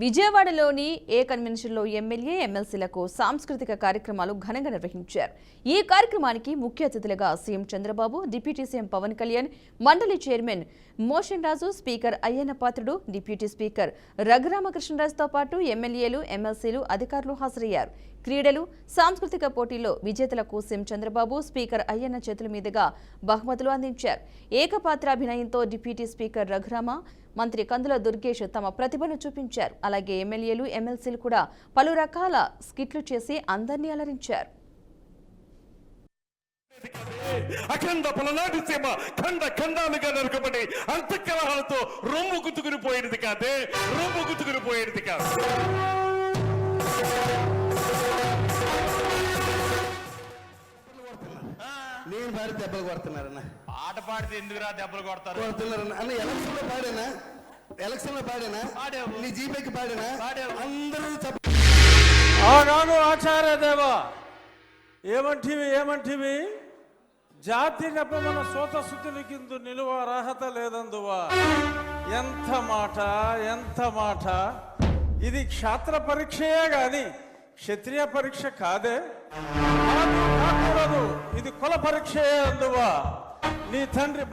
విజయవాడలోని ఏ కన్వెన్షన్లో ఎమ్మెల్యే ఎమ్మెల్సీలకు సాంస్కృతిక కార్యక్రమాలు ఘనంగా నిర్వహించారు. ఈ కార్యక్రమానికి ముఖ్య అతిథులుగా CM Chandrababu, deputy CM Pawan Kalyan, మండలి chairman Moshen Raju, speaker Ayyanna Patrudu, deputy speaker రఘురామకృష్ణరాజుతో పాటు ఎమ్మెల్యేలు, ఎమ్మెల్సీలు, అధికారులు హాజరయ్యారు. క్రీడలు, సాంస్కృతిక పోటీల్లో విజేతలకు సీఎం చంద్రబాబు, స్పీకర్ అయ్యన్న చేతుల మీదుగా బహుమతులు అందించారు. ఏకపాత్రాభినయంతో డిప్యూటీ స్పీకర్ రఘురామ, మంత్రి కందుల దుర్గేష్ తమ ప్రతిభను చూపించారు. అలాగే ఎమ్మెల్యేలు, ఎమ్మెల్సీలు కూడా పలు రకాల స్కిట్లు చేసి అందరినీ అలరించారు. అఖండ పలనాటి సీమ ఖండ ఖండాలుగా నరకబడి అంతఃకలహాలతో రొమ్ము గుర్తుకుని పోయేది కాదే, రొమ్ము గుర్తుకుని పోయేది కాదు. నేను పాడి దెబ్బలు కొడుతున్నారన్న. పాట పాడితే ఎందుకురా దెబ్బలు కొడతారు? కొడుతున్నారన్న. అన్న ఎలక్షన్ లో పాడేనా? ఎలక్షన్ లో పాడేనా? నీ జీపేకి పాడేనా? అందరూ ఆనాడు ఆచార్య దేవా ఏమంటివి జాతి నెపమన సోత శుద్ధుని కింద నిలువ అర్హత లేదందువా. ఎంత మాట ఇది క్షాత్ర పరీక్షయే గాని క్షత్రియ పరీక్ష కాదే, కాకూడదు. ఇది కుల పరీక్షయే అందువా. నీ తండ్రి